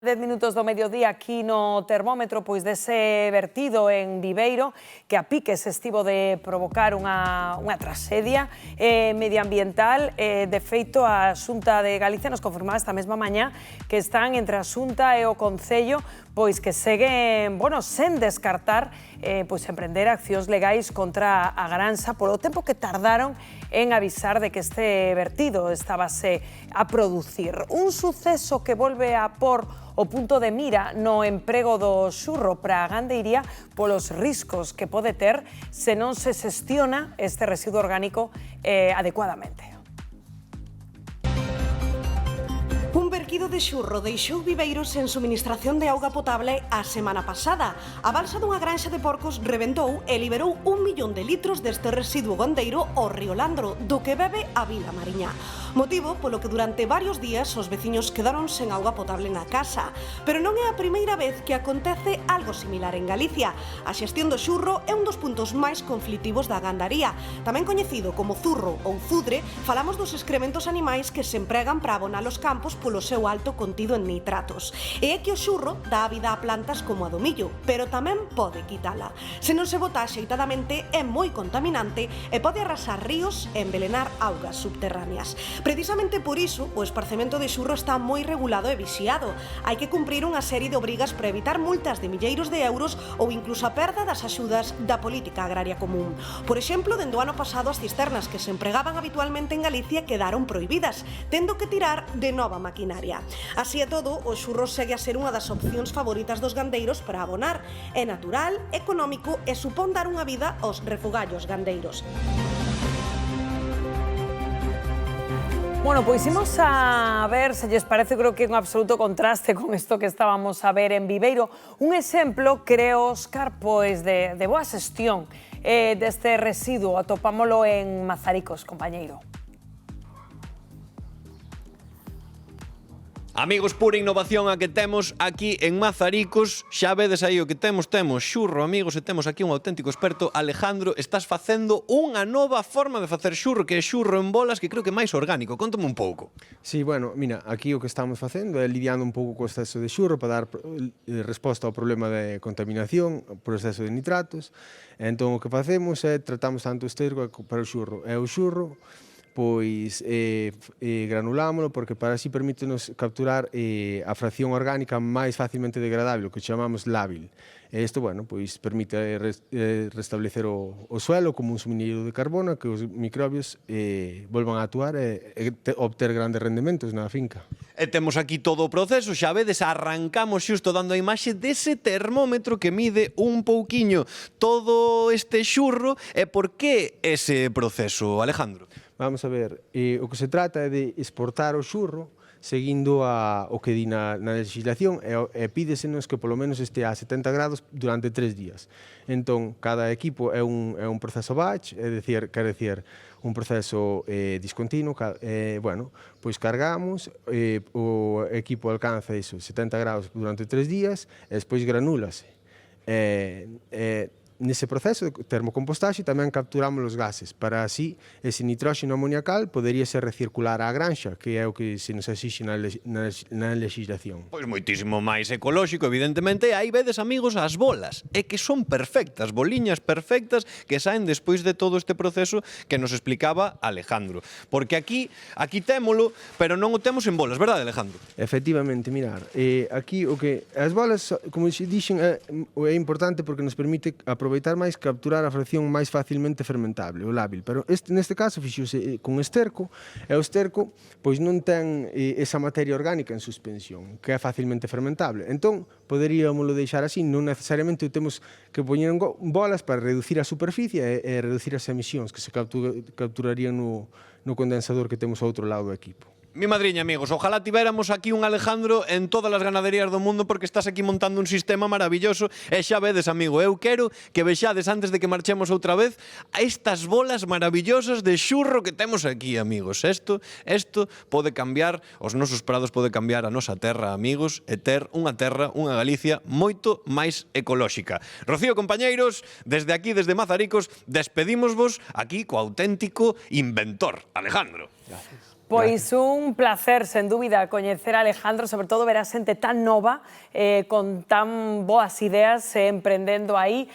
10 minutos do mediodía aquí no termómetro pois dese vertido en Viveiro que a piques estivo de provocar unha traxedia medioambiental. De feito, a Xunta de Galicia nos confirmaba esta mesma mañá que están entre a Xunta e o Concello pois que seguen, sen descartar pois emprender accións legais contra a granxa polo tempo que tardaron en avisar de que este vertido estábase a producir. Un suceso que volve a por o punto de mira no emprego do xurro para a gandeiría polos riscos que pode ter se non se xestiona este residuo orgánico adecuadamente. Un verquido de xurro deixou Viveiro sen suministración de auga potable a semana pasada. A balsa dunha granxa de porcos rebentou e liberou 1 millón de litros deste residuo gandeiro ao río Landro, do que bebe a Vila Mariña. Motivo polo que durante varios días os veciños quedaron sen auga potable na casa. Pero non é a primeira vez que acontece algo similar en Galicia. A xestión do xurro é un dos puntos máis conflitivos da gandaría. Tamén coñecido como zurro ou zudre, falamos dos excrementos animais que se empregan para abonar os campos polo seu alto contido en nitratos. E é que o xurro dá a vida a plantas como a do millo, pero tamén pode quitala. Se non se bota axeitadamente é moi contaminante e pode arrasar ríos e envelenar augas subterráneas. Precisamente por iso, o esparcemento de xurro está moi regulado e vixiado. Hai que cumprir unha serie de obrigas para evitar multas de milleiros de euros ou incluso a perda das axudas da política agraria común. Por exemplo, dende o ano pasado as cisternas que se empregaban habitualmente en Galicia quedaron prohibidas, tendo que tirar de nova maquinaria. Así e todo, o xurro segue a ser unha das opcións favoritas dos gandeiros para abonar. É natural, económico e supón dar unha vida aos refugallos gandeiros. Bueno, pois imos a ver, se lles parece, creo que é un absoluto contraste con isto que estábamos a ver en Viveiro. Un exemplo, creo, Óscar, pois de boa xestión deste residuo. Atopámolo en Mazaricos, compañeiro. Amigos, pura innovación a que temos aquí en Mazaricos. Xa vedes aí o que temos xurro, amigos, e temos aquí un auténtico experto. Alejandro, estás facendo unha nova forma de facer xurro, que é xurro en bolas, que creo que é máis orgánico. Contame un pouco. Sí, bueno, mira, aquí o que estamos facendo é lidiando un pouco co exceso de xurro para dar resposta ao problema de contaminación, por exceso de nitratos. Entón, o que facemos é tratamos tanto o esterco para o xurro. E o xurro pois granulámolo porque para así permítenos capturar a fracción orgánica máis facilmente degradable, o que chamamos lábil. Isto, pois permite restablecer o suelo como un sumiñeiro de carbono, que os microbios volvan a actuar e obter grandes rendementos na finca. E temos aquí todo o proceso, xa vedes, arrancamos xusto dando a imaxe dese termómetro que mide un pouquiño todo este xurro. E por que ese proceso, Alejandro? Vamos a ver, o que se trata é de exportar o xurro seguindo o que di na legislación e pídesenos que polo menos este a 70 grados durante 3 días. Entón, cada equipo é un proceso batch, quer decir, un proceso discontinuo. Pois cargamos, o equipo alcanza 70 grados durante 3 días e despois granúlase. Nese proceso de termocompostaxe tamén capturamos os gases, para así ese nitróxeno amoniacal poderíase recircular á granxa, que é o que se nos exixe na legislación. Pois moitísimo máis ecolóxico, evidentemente. Aí vedes, amigos, as bolas, e que son perfectas, boliñas perfectas que saen despois de todo este proceso que nos explicaba Alejandro. Porque aquí témolo, pero non o temos en bolas, verdade, Alejandro? Efectivamente, mirar, aquí o que as bolas, como xe dixen, é importante porque nos permite aproveitar máis, capturar a fracción máis facilmente fermentable, o lábil. Pero neste caso fixouse con esterco, e o esterco pois non ten esa materia orgánica en suspensión, que é facilmente fermentable. Entón, poderíamoslo deixar así, non necesariamente temos que poñer en bolas para reducir a superficie e reducir as emisións que se capturarían no condensador que temos ao outro lado do equipo. Mi madriña, amigos, ojalá tivéramos aquí un Alejandro en todas as ganaderías do mundo, porque estás aquí montando un sistema maravilloso. E xa vedes, amigo, eu quero que vexades antes de que marchemos outra vez a estas bolas maravillosas de xurro que temos aquí, amigos. Isto pode cambiar os nosos prados, pode cambiar a nosa terra, amigos, e ter unha terra, unha Galicia moito máis ecolóxica. Rocío, compañeiros, desde aquí, desde Mazaricos, despedímosvos aquí co auténtico inventor, Alejandro. Gracias. Pois un placer, sen dúbida, coñecer a Alejandro, sobre todo ver a xente tan nova, con tan boas ideas emprendendo aí.